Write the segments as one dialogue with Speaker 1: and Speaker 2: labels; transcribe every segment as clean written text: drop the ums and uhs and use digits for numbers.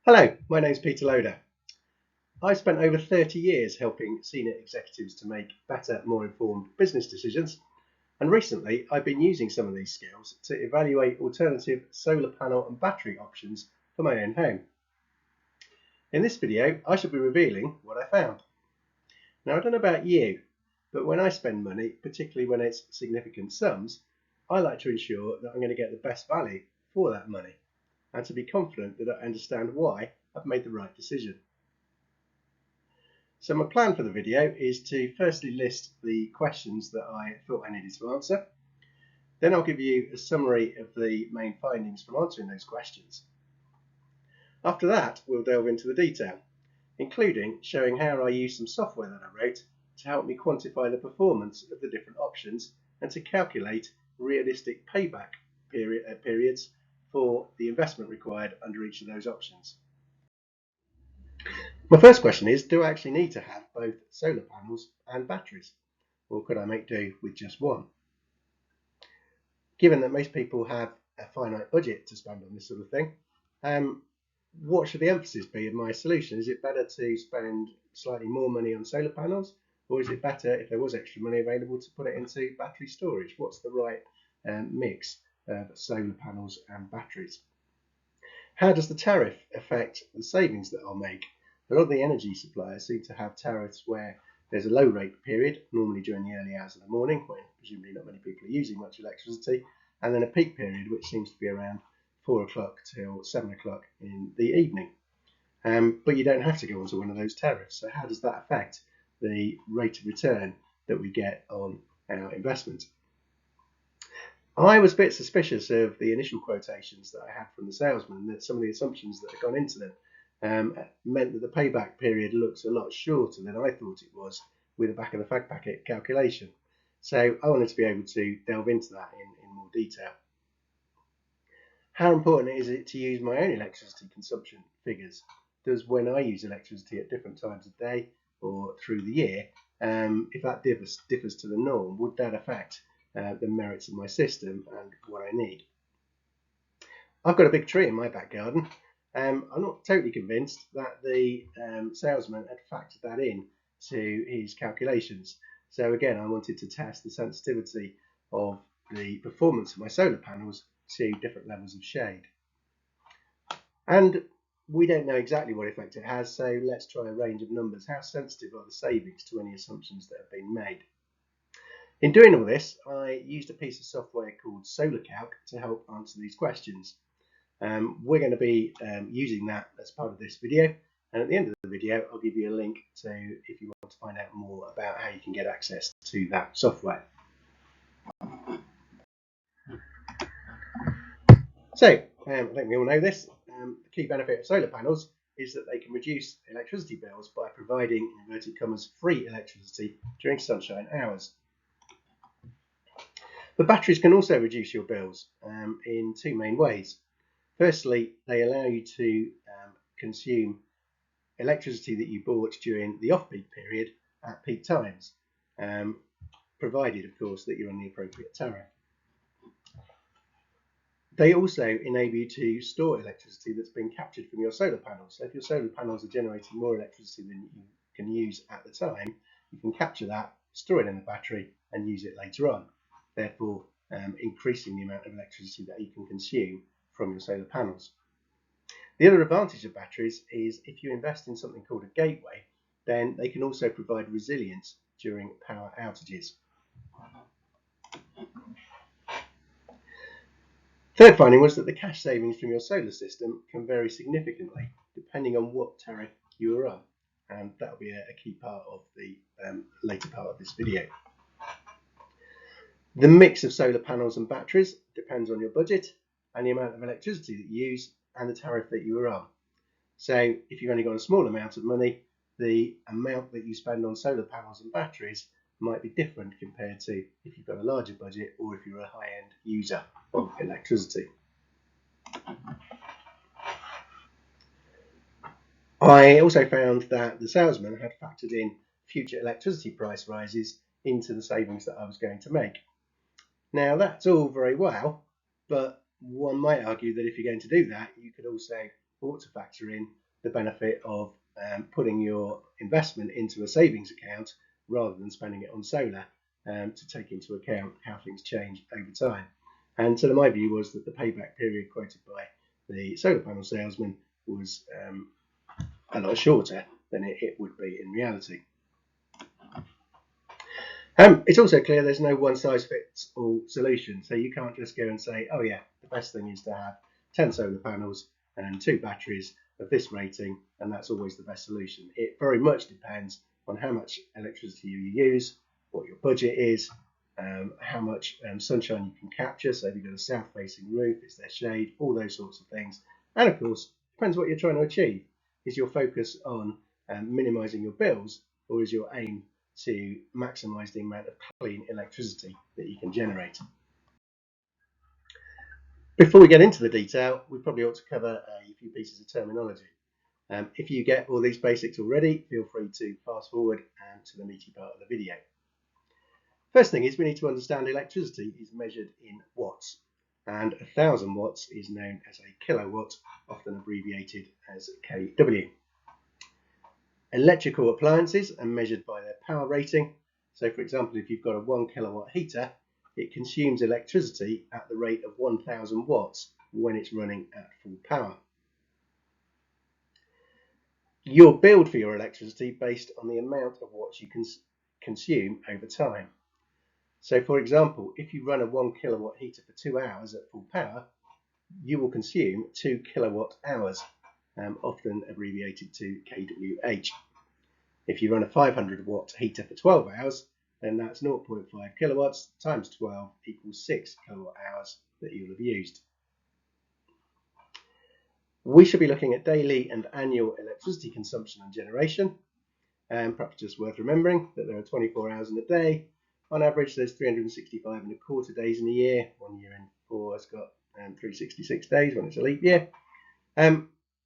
Speaker 1: Hello, my name's Peter Loader. I've spent over 30 years helping senior executives to make better, more informed business decisions, and recently I've been using some of these skills to evaluate alternative solar panel and battery options for my own home. In this video, I shall be revealing what I found. Now, I don't know about you, but when I spend money, particularly when it's significant sums, I like to ensure that I'm going to get the best value for that money and to be confident that I understand why I've made the right decision. So my plan for the video is to firstly list the questions that I thought I needed to answer. Then I'll give you a summary of the main findings from answering those questions. After that, we'll delve into the detail, including showing how I used some software that I wrote to help me quantify the performance of the different options and to calculate realistic payback periods for the investment required under each of those options. My first question is, do I actually need to have both solar panels and batteries, or could I make do with just one? Given that most people have a finite budget to spend on this sort of thing, what should the emphasis be of my solution? Is it better to spend slightly more money on solar panels, or is it better, if there was extra money available, to put it into battery storage? What's the right mix of solar panels and batteries? How does the tariff affect the savings that I'll make? A lot of the energy suppliers seem to have tariffs where there's a low rate period, normally during the early hours of the morning, when presumably not many people are using much electricity, and then a peak period which seems to be around 4 o'clock till 7 o'clock in the evening. But you don't have to go onto one of those tariffs. So how does that affect the rate of return that we get on our investment? I was a bit suspicious of the initial quotations that I had from the salesman, that some of the assumptions that had gone into them meant that the payback period looks a lot shorter than I thought it was with the back of the fag packet calculation. So I wanted to be able to delve into that in more detail. How important is it to use my own electricity consumption figures? Does when I use electricity at different times of day or through the year, if that differs to the norm, would that affect the merits of my system and what I need? I've got a big tree in my back garden. I'm not totally convinced that the salesman had factored that in to his calculations. So again, I wanted to test the sensitivity of the performance of my solar panels to different levels of shade. And we don't know exactly what effect it has, so let's try a range of numbers. How sensitive are the savings to any assumptions that have been made? In doing all this, I used a piece of software called SolarCalc to help answer these questions. We're going to be using that as part of this video, and at the end of the video I'll give you a link to if you want to find out more about how you can get access to that software. So I think we all know this. The key benefit of solar panels is that they can reduce electricity bills by providing, in inverted commas, free electricity during sunshine hours. But batteries can also reduce your bills in two main ways. Firstly, they allow you to consume electricity that you bought during the off-peak period at peak times, provided, of course, that you're on the appropriate tariff. They also enable you to store electricity that's been captured from your solar panels. So if your solar panels are generating more electricity than you can use at the time, you can capture that, store it in the battery, and use it later on, therefore increasing the amount of electricity that you can consume from your solar panels. The other advantage of batteries is if you invest in something called a gateway, then they can also provide resilience during power outages. Third finding was that the cash savings from your solar system can vary significantly depending on what tariff you are on, and that will be a key part of the later part of this video. The mix of solar panels and batteries depends on your budget and the amount of electricity that you use and the tariff that you are on. So if you've only got a small amount of money, the amount that you spend on solar panels and batteries might be different compared to if you've got a larger budget or if you're a high-end user of electricity. I also found that the salesman had factored in future electricity price rises into the savings that I was going to make. Now that's all very well, but one might argue that if you're going to do that, you could also ought to factor in the benefit of putting your investment into a savings account rather than spending it on solar, to take into account how things change over time. And so my view was that the payback period quoted by the solar panel salesman was a lot shorter than it would be in reality. It's also clear there's no one-size-fits-all solution, so you can't just go and say, oh yeah, the best thing is to have 10 solar panels and 2 batteries of this rating, and that's always the best solution. It very much depends on how much electricity you use, what your budget is, how much sunshine you can capture, so if you've got a south-facing roof, is there shade, all those sorts of things. And of course, depends what you're trying to achieve. Is your focus on minimising your bills, or is your aim to maximise the amount of clean electricity that you can generate? Before we get into the detail, we probably ought to cover a few pieces of terminology. If you get all these basics already, feel free to fast forward to the meaty part of the video. First thing is we need to understand electricity is measured in watts, and 1,000 watts is known as a kilowatt, often abbreviated as kW. Electrical appliances are measured by their power rating. So for example, if you've got a 1 kilowatt heater, it consumes electricity at the rate of 1,000 watts when it's running at full power. You're billed for your electricity based on the amount of watts you can consume over time. So for example, if you run a 1 kilowatt heater for 2 hours at full power, you will consume 2 kilowatt hours, often abbreviated to kWh. If you run a 500 watt heater for 12 hours, then that's 0.5 kilowatts times 12 equals 6 kilowatt hours that you'll have used. We should be looking at daily and annual electricity consumption and generation. Perhaps just worth remembering that there are 24 hours in a day. On average, there's 365 and a quarter days in a year. 1 year in 4 has got 366 days when it's a leap year.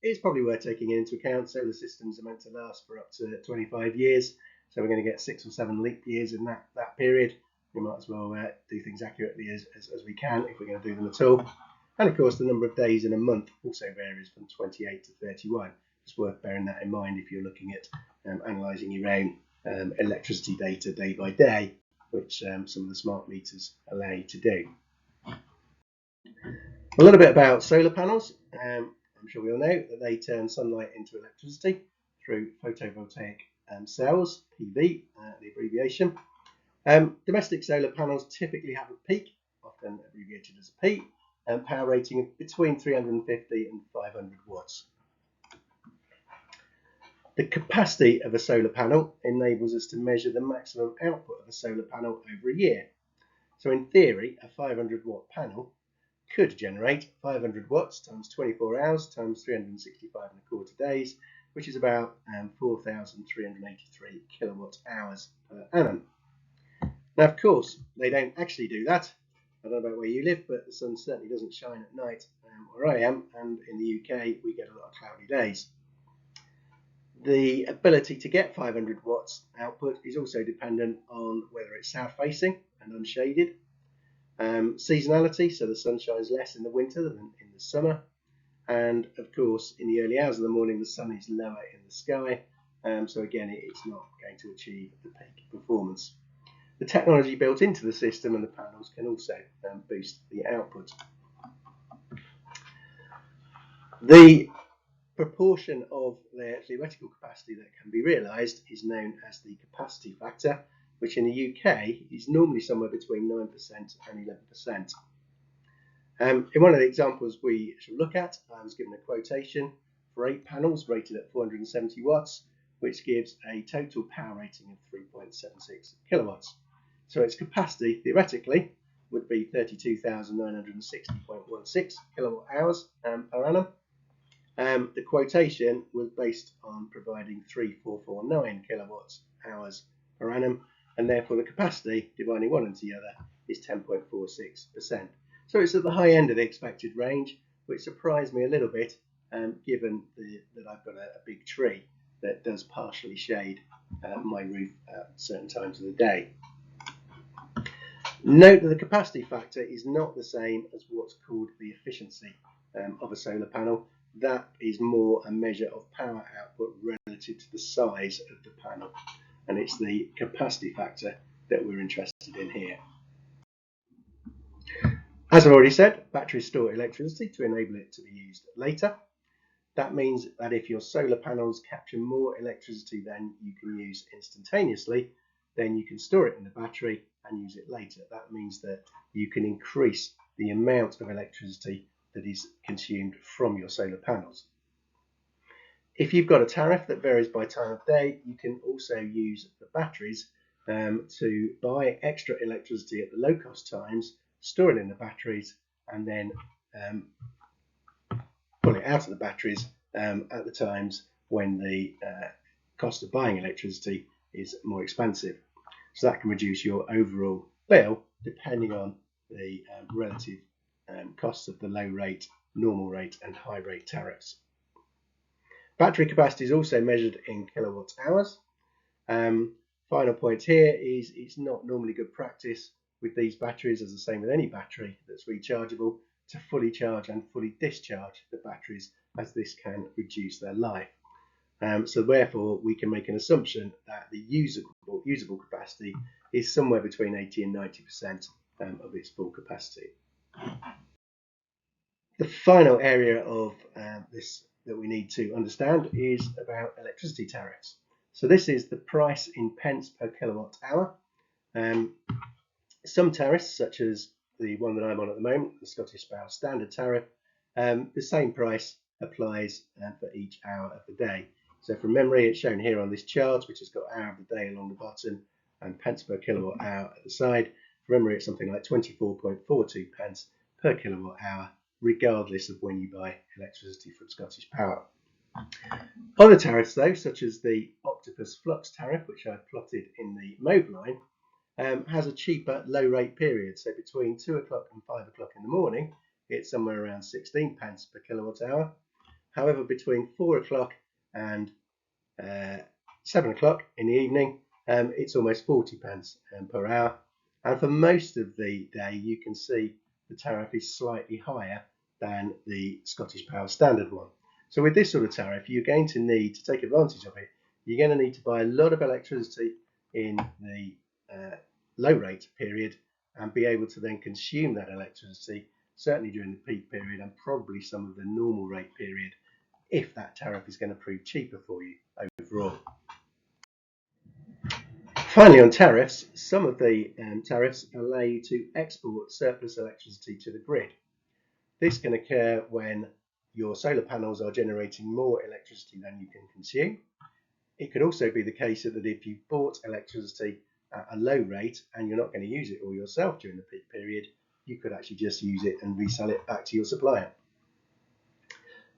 Speaker 1: It's probably worth taking into account solar systems are meant to last for up to 25 years. So we're going to get 6 or 7 leap years in that period. We might as well do things accurately as we can if we're going to do them at all. And of course, the number of days in a month also varies from 28 to 31. It's worth bearing that in mind if you're looking at analysing your own electricity data day by day, which some of the smart meters allow you to do. A little bit about solar panels. I'm sure we all know that they turn sunlight into electricity through photovoltaic cells, PV, the abbreviation. Domestic solar panels typically have a peak, often abbreviated as a P, power rating of between 350 and 500 watts. The capacity of a solar panel enables us to measure the maximum output of a solar panel over a year. So in theory, a 500 watt panel could generate 500 watts times 24 hours times 365 and a quarter days, which is about 4,383 kilowatt hours per annum. Now, of course, they don't actually do that. I don't know about where you live, but the sun certainly doesn't shine at night where I am, and in the UK we get a lot of cloudy days. The ability to get 500 watts output is also dependent on whether it's south-facing and unshaded, seasonality, so the sun shines less in the winter than in the summer, and of course in the early hours of the morning the sun is lower in the sky, so again it's not going to achieve the peak performance. The technology built into the system and the panels can also boost the output. The proportion of their theoretical capacity that can be realised is known as the capacity factor, which in the UK is normally somewhere between 9% and 11%. In one of the examples we shall look at, I was given a quotation for 8 panels rated at 470 watts, which gives a total power rating of 3.76 kilowatts. So its capacity, theoretically, would be 32,960.16 kilowatt hours per annum. The quotation was based on providing 3,449 kilowatt hours per annum, and therefore the capacity, dividing one into the other, is 10.46%. So it's at the high end of the expected range, which surprised me a little bit, given that I've got a big tree that does partially shade my roof at certain times of the day. Note that the capacity factor is not the same as what's called the efficiency of a solar panel, that is more a measure of power output relative to the size of the panel, and it's the capacity factor that we're interested in here. As I've already said, batteries store electricity to enable it to be used later. That means that if your solar panels capture more electricity than you can use instantaneously, then you can store it in the battery and use it later. That means that you can increase the amount of electricity that is consumed from your solar panels. If you've got a tariff that varies by time of day, you can also use the batteries to buy extra electricity at the low cost times, store it in the batteries, and then pull it out of the batteries at the times when the cost of buying electricity is more expensive. So that can reduce your overall bill depending on the relative costs of the low rate, normal rate and high rate tariffs. Battery capacity is also measured in kilowatt hours. Final point here is it's not normally good practice with these batteries, as the same with any battery that's rechargeable, to fully charge and fully discharge the batteries, as this can reduce their life. So therefore we can make an assumption that the usable capacity is somewhere between 80 and 90% of its full capacity. The final area of this that we need to understand is about electricity tariffs. So this is the price in pence per kilowatt hour. Some tariffs, such as the one that I'm on at the moment, the Scottish Power Standard Tariff, the same price applies for each hour of the day. So from memory, it's shown here on this chart, which has got hour of the day along the bottom and pence per kilowatt hour at the side. From memory, it's something like 24.42 pence per kilowatt hour, regardless of when you buy electricity from Scottish Power. Other tariffs, though, such as the Optimise flux tariff, which I've plotted in the mode line, has a cheaper low rate period. So between 2 o'clock and 5 o'clock in the morning, it's somewhere around 16 pence per kilowatt hour. However, between 4 o'clock and 7 o'clock in the evening, it's almost 40 pence per hour. And for most of the day, you can see the tariff is slightly higher than the Scottish Power Standard one. So with this sort of tariff, you're going to need to take advantage of it. You're going to need to buy a lot of electricity in the low rate period and be able to then consume that electricity, certainly during the peak period and probably some of the normal rate period, if that tariff is going to prove cheaper for you overall. Finally, on tariffs, some of the tariffs allow you to export surplus electricity to the grid. This can occur when your solar panels are generating more electricity than you can consume. It could also be the case that if you bought electricity at a low rate and you're not going to use it all yourself during the peak period, you could actually just use it and resell it back to your supplier.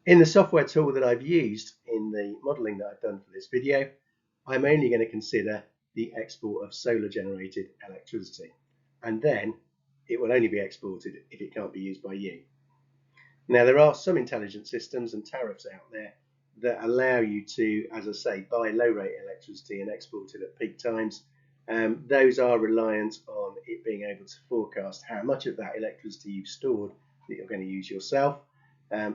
Speaker 1: In the software tool that I've used in the modelling that I've done for this video, I'm only going to consider the export of solar generated electricity, and then it will only be exported if it can't be used by you. Now, there are some intelligent systems and tariffs out there that allow you to, as I say, buy low rate electricity and export it at peak times. Those are reliant on it being able to forecast how much of that electricity you've stored that you're going to use yourself.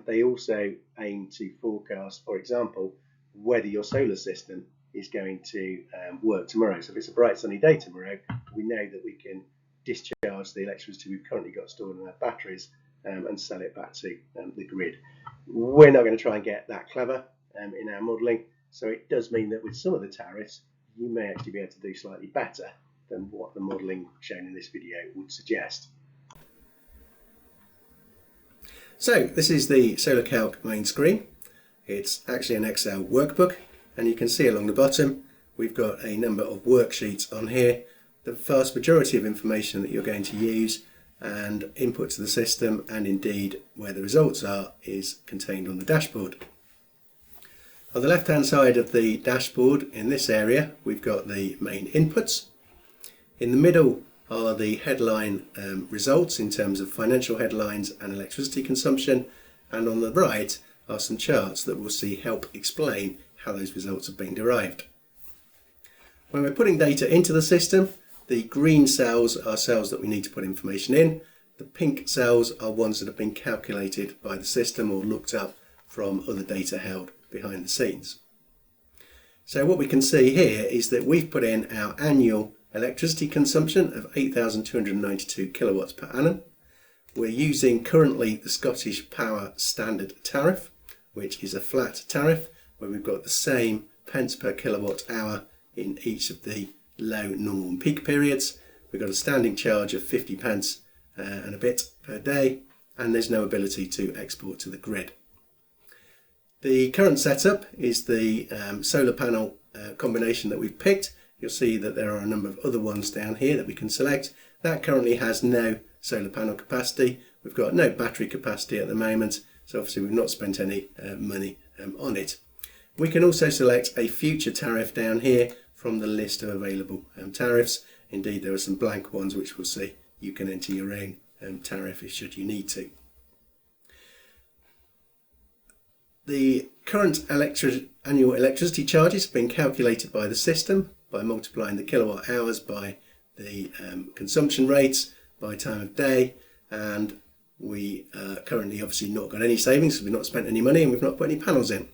Speaker 1: They also aim to forecast, for example, whether your solar system is going to work tomorrow. So if it's a bright sunny day tomorrow, we know that we can discharge the electricity we've currently got stored in our batteries and sell it back to the grid. We're not going to try and get that clever in our modelling, so it does mean that with some of the tariffs you may actually be able to do slightly better than what the modelling shown in this video would suggest. So this is the SolarCalc main screen. It's actually an Excel workbook, and you can see along the bottom we've got a number of worksheets on here. The vast majority of information that you're going to use and input to the system, and indeed where the results are, is contained on the dashboard. On the left hand side of the dashboard in this area we've got the main inputs. In the middle are the headline results in terms of financial headlines and electricity consumption, and on the right are some charts that we'll see help explain how those results have been derived. When we're putting data into the system, the green cells are cells that we need to put information in. The pink cells are ones that have been calculated by the system or looked up from other data held behind the scenes. So what we can see here is that we've put in our annual electricity consumption of 8,292 kilowatts per annum. We're using currently the Scottish Power Standard tariff, which is a flat tariff where we've got the same pence per kilowatt hour in each of the low, normal and peak periods. We've got a standing charge of 50 pence and a bit per day, and there's no ability to export to the grid. The current setup is the solar panel combination that we've picked. You'll see that there are a number of other ones down here that we can select. That currently has no solar panel capacity. We've got no battery capacity at the moment, so obviously we've not spent any money on it. We can also select a future tariff down here from the list of available tariffs. Indeed, there are some blank ones which we'll see. You can enter your own tariff should you need to. The current annual electricity charges have been calculated by the system by multiplying the kilowatt hours by the consumption rates by time of day, and we currently obviously not got any savings because we've not spent any money and we've not put any panels in.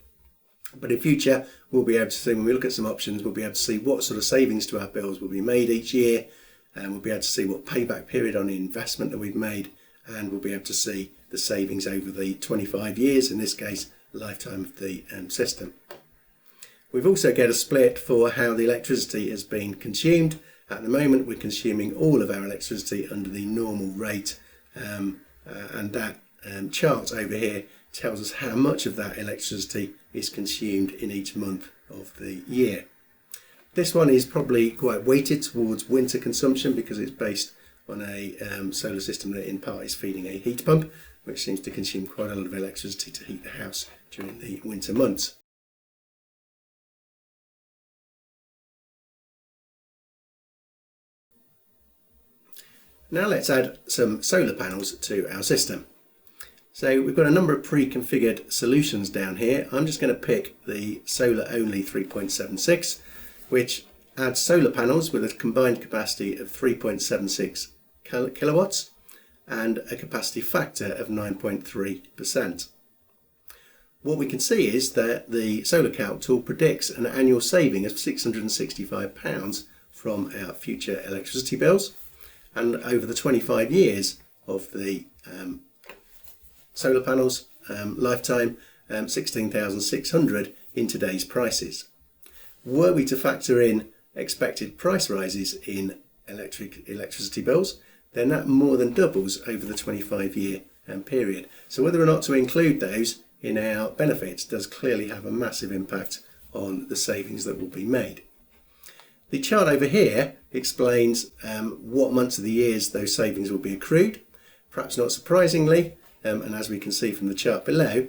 Speaker 1: But in future we'll be able to see, when we look at some options, we'll be able to see what sort of savings to our bills will be made each year, and we'll be able to see what payback period on the investment that we've made, and we'll be able to see the savings over the 25 years, in this case lifetime of the system. We've also got a split for how the electricity has been consumed. At the moment we're consuming all of our electricity under the normal rate, and that chart over here tells us how much of that electricity is consumed in each month of the year. This one is probably quite weighted towards winter consumption because it's based on a solar system that in part is feeding a heat pump, which seems to consume quite a lot of electricity to heat the house during the winter months. Now let's add some solar panels to our system. So we've got a number of pre-configured solutions down here. I'm just going to pick the solar only 3.76, which adds solar panels with a combined capacity of 3.76 kilowatts and a capacity factor of 9.3%. What we can see is that the solar calc tool predicts an annual saving of £665 from our future electricity bills, and over the 25 years of the solar panels lifetime, 16,600 in today's prices. Were we to factor in expected price rises in electricity bills, then that more than doubles over the 25-year period. So whether or not to include those in our benefits does clearly have a massive impact on the savings that will be made. The chart over here explains what months of the years those savings will be accrued. Perhaps not surprisingly, and as we can see from the chart below,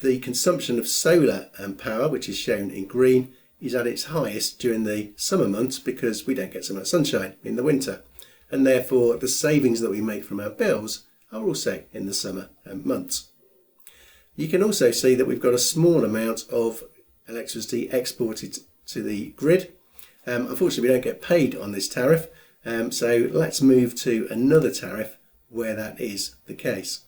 Speaker 1: the consumption of solar power, which is shown in green, is at its highest during the summer months because we don't get so much sunshine in the winter, and therefore the savings that we make from our bills are also in the summer months. You can also see that we've got a small amount of electricity exported to the grid. Unfortunately, we don't get paid on this tariff, so let's move to another tariff where that is the case.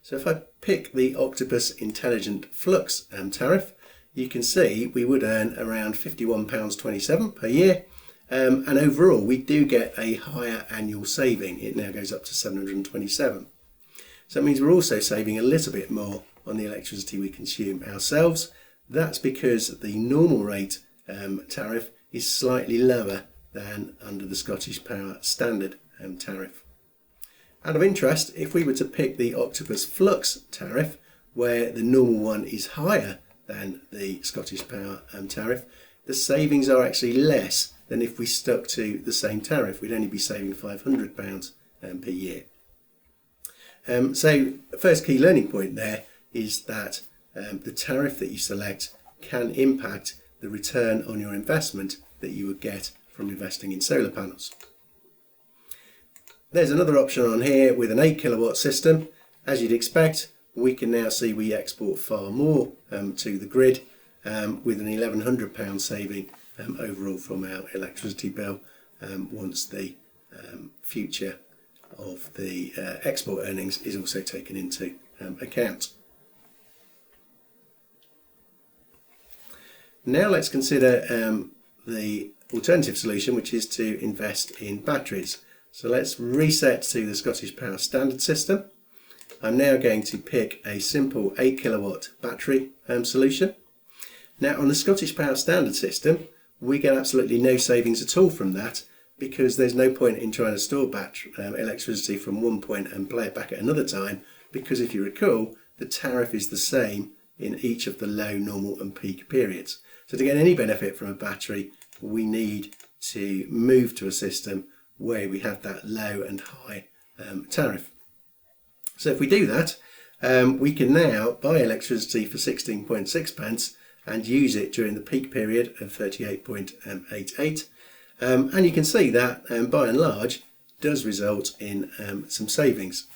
Speaker 1: So if I pick the Optimise Intelligent Flux tariff, you can see we would earn around £51.27 per year, and overall we do get a higher annual saving. It now goes up to £727. So that means we're also saving a little bit more on the electricity we consume ourselves. That's because the normal rate tariff is slightly lower than under the Scottish Power Standard tariff. Out of interest, if we were to pick the Optimise Flux tariff, where the normal one is higher than the Scottish Power tariff, the savings are actually less than if we stuck to the same tariff. We'd only be saving £500 per year. So the first key learning point there is that the tariff that you select can impact the return on your investment that you would get from investing in solar panels. There's another option on here with an 8 kilowatt system. As you'd expect, we can now see we export far more to the grid with an £1,100 saving overall from our electricity bill once the future of the export earnings is also taken into account. Now let's consider the alternative solution, which is to invest in batteries. So let's reset to the Scottish Power Standard system. I'm now going to pick a simple 8 kilowatt battery solution. Now on the Scottish Power Standard system, we get absolutely no savings at all from that, because there's no point in trying to store electricity from one point and play it back at another time, because if you recall, the tariff is the same in each of the low, normal and peak periods. So to get any benefit from a battery, we need to move to a system where we have that low and high tariff. So if we do that, we can now buy electricity for 16.6 pence and use it during the peak period of 38.88. And you can see that by and large does result in some savings.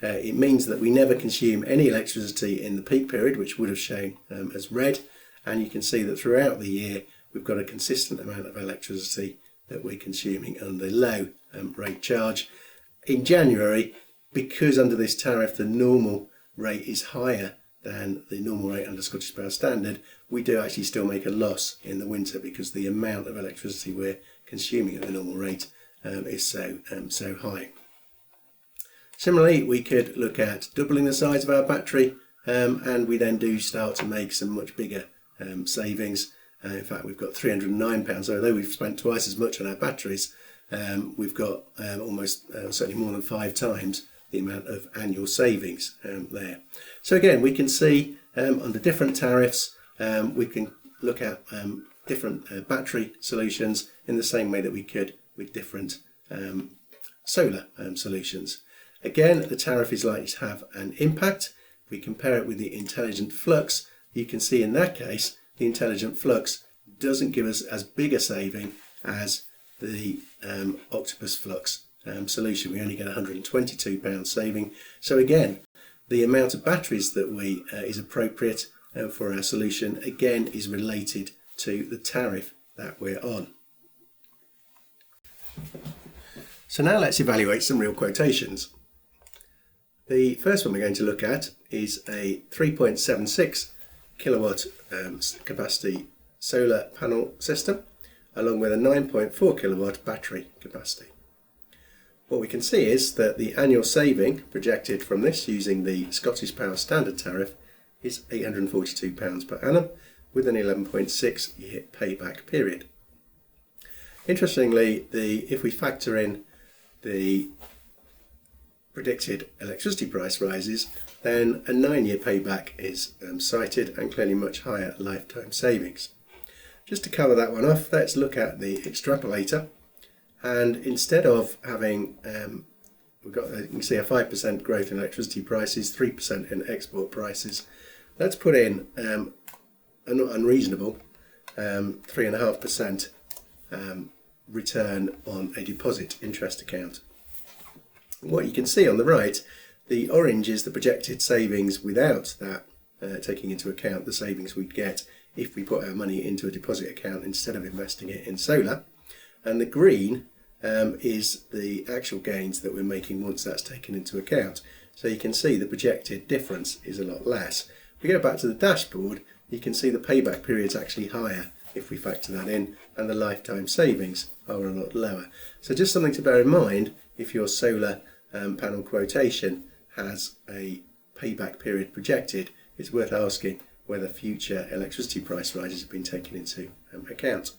Speaker 1: It means that we never consume any electricity in the peak period, which would have shown as red, and you can see that throughout the year we've got a consistent amount of electricity that we're consuming on the low rate charge. In January, because under this tariff the normal rate is higher than the normal rate under Scottish Power Standard, we do actually still make a loss in the winter because the amount of electricity we're consuming at the normal rate is so high. Similarly, we could look at doubling the size of our battery, and we then do start to make some much bigger savings. In fact, we've got £309, so although we've spent twice as much on our batteries, we've got almost certainly more than 5 times the amount of annual savings there. So again, we can see under different tariffs, we can look at different battery solutions in the same way that we could with different solar solutions. Again, the tariff is likely to have an impact. If we compare it with the intelligent flux, you can see in that case, the intelligent flux doesn't give us as big a saving as the Optimise flux solution. We only get £122 saving. So again, the amount of batteries that is appropriate for our solution again is related to the tariff that we're on. So now let's evaluate some real quotations. The first one we're going to look at is a 3.76 kilowatt capacity solar panel system along with a 9.4 kilowatt battery capacity. What we can see is that the annual saving projected from this using the Scottish Power Standard tariff is £842 per annum with an 11.6 year payback period. Interestingly, if we factor in the predicted electricity price rises, then a 9-year payback is cited and clearly much higher lifetime savings. Just to cover that one off, let's look at the extrapolator, and instead of having you can see a 5% growth in electricity prices, 3% in export prices, let's put in a not unreasonable 3.5% return on a deposit interest account. What you can see on the right, the orange is the projected savings without that taking into account the savings we'd get if we put our money into a deposit account instead of investing it in solar, and the green is the actual gains that we're making once that's taken into account. So you can see the projected difference is a lot less. If we go back to the dashboard, you can see the payback period's actually higher if we factor that in, and the lifetime savings are a lot lower. So just something to bear in mind if your solar panel quotation has a payback period projected. It's worth asking whether future electricity price rises have been taken into account.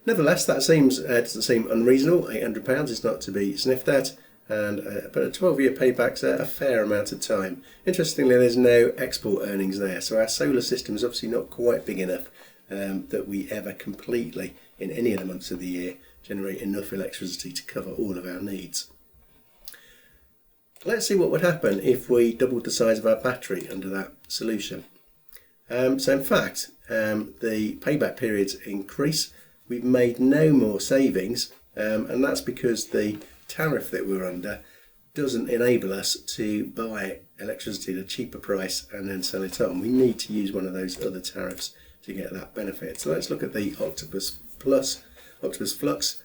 Speaker 1: Nevertheless, that doesn't seem unreasonable. £800 is not to be sniffed at, and but a 12-year payback's a fair amount of time. Interestingly, there's no export earnings there, so our solar system is obviously not quite big enough that we ever completely, in any of the months of the year, generate enough electricity to cover all of our needs. Let's see what would happen if we doubled the size of our battery under that solution. So in fact, the payback periods increase. We've made no more savings, and that's because the tariff that we're under doesn't enable us to buy electricity at a cheaper price and then sell it on. We need to use one of those other tariffs to get that benefit. So let's look at the Optimise Flux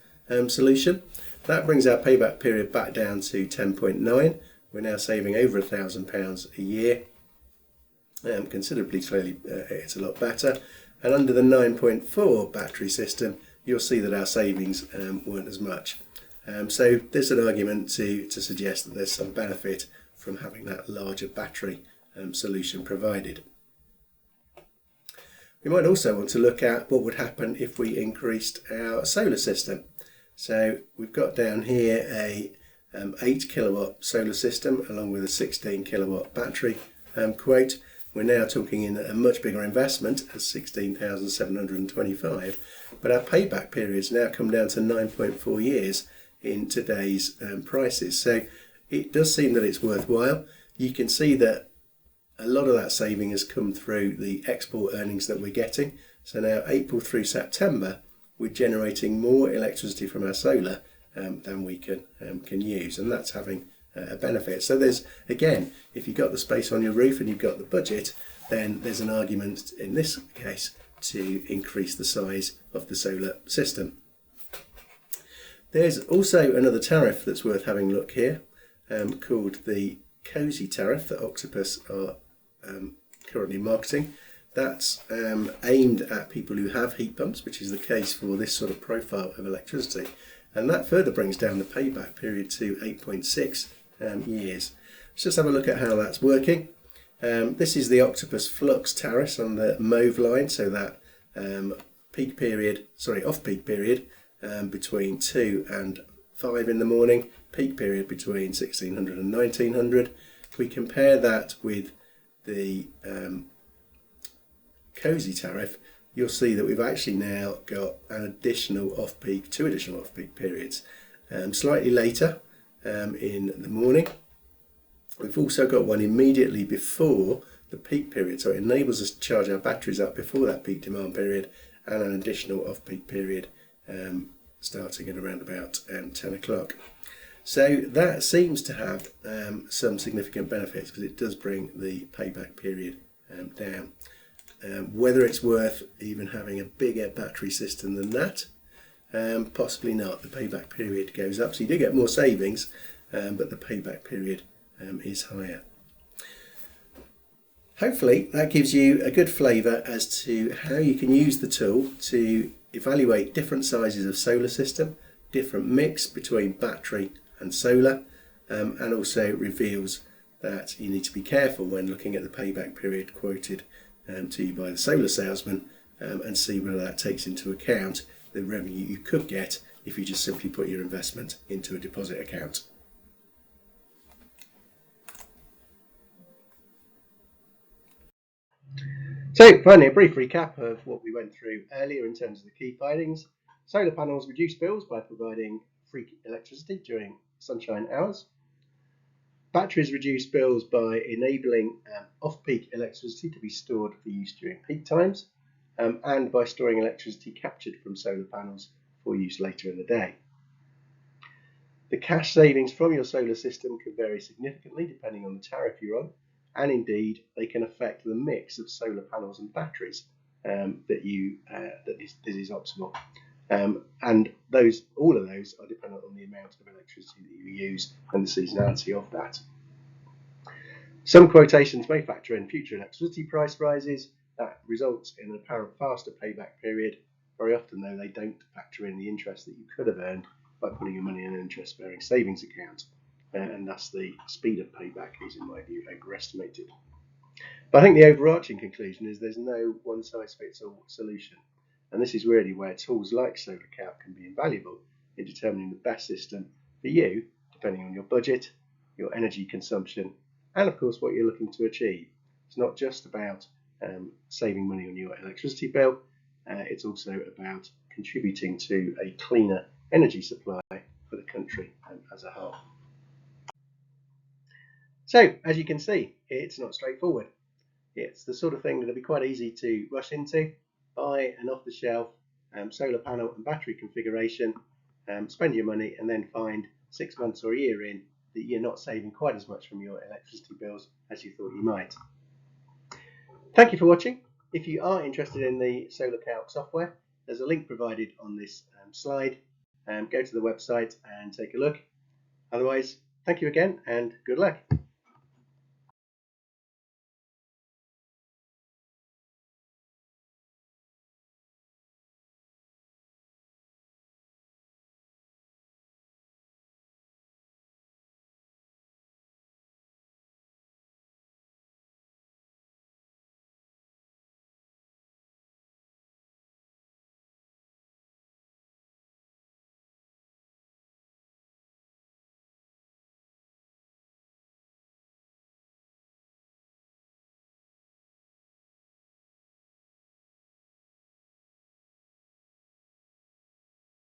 Speaker 1: solution. That brings our payback period back down to 10.9. We're now saving over £1,000 a year. considerably. Clearly, it's a lot better. And under the 9.4 battery system, you'll see that our savings weren't as much. So there's an argument to suggest that there's some benefit from having that larger battery solution provided. We might also want to look at what would happen if we increased our solar system. So we've got down here a 8 kilowatt solar system along with a 16 kilowatt battery quote. We're now talking in a much bigger investment at 16,725, but our payback periods now come down to 9.4 years in today's prices. So it does seem that it's worthwhile. You can see that a lot of that saving has come through the export earnings that we're getting. So now April through September, we're generating more electricity from our solar than we can use, and that's having a benefit. So there's, again, if you've got the space on your roof and you've got the budget, then there's an argument in this case to increase the size of the solar system. There's also another tariff that's worth having a look here, called the Cozy tariff that Optimise are currently marketing. That's aimed at people who have heat pumps, which is the case for this sort of profile of electricity, and that further brings down the payback period to 8.6 years. Let's just have a look at how that's working. This is the Optimise Flux tariff on the mauve line, so that off-peak period between 2 and 5 in the morning, peak period between 1600 and 1900. If we compare that with the Cozy tariff, you'll see that we've actually now got two additional off-peak periods, slightly later in the morning. We've also got one immediately before the peak period, so it enables us to charge our batteries up before that peak demand period, and an additional off-peak period starting at around about 10 o'clock. So that seems to have some significant benefits because it does bring the payback period down. Whether it's worth even having a bigger battery system than that, possibly not. The payback period goes up, so you do get more savings, but the payback period is higher. Hopefully that gives you a good flavour as to how you can use the tool to evaluate different sizes of solar system, different mix between battery and solar, and also reveals that you need to be careful when looking at the payback period quoted to you by the solar salesman, and see whether that takes into account the revenue you could get if you just simply put your investment into a deposit account. So finally, a brief recap of what we went through earlier in terms of the key findings. Solar panels reduce bills by providing free electricity during sunshine hours. Batteries reduce bills by enabling off-peak electricity to be stored for use during peak times, and by storing electricity captured from solar panels for use later in the day. The cash savings from your solar system can vary significantly depending on the tariff you're on, and indeed they can affect the mix of solar panels and batteries that is optimal. And all of those are dependent on the amount of electricity that you use and the seasonality of that. Some quotations may factor in future electricity price rises that result in an apparent faster payback period. Very often, though, they don't factor in the interest that you could have earned by putting your money in an interest-bearing savings account, and thus the speed of payback is, in my view, overestimated. But I think the overarching conclusion is there's no one-size-fits-all solution. And this is really where tools like SolarCalc can be invaluable in determining the best system for you, depending on your budget, your energy consumption, and of course what you're looking to achieve. It's not just about saving money on your electricity bill, it's also about contributing to a cleaner energy supply for the country as a whole. So, as you can see, it's not straightforward. It's the sort of thing that'll be quite easy to rush into. Buy an off-the-shelf solar panel and battery configuration, spend your money, and then find 6 months or a year in that you're not saving quite as much from your electricity bills as you thought you might. Thank you for watching. If you are interested in the SolarCalc software, there's a link provided on this slide. Go to the website and take a look. Otherwise, thank you again and good luck.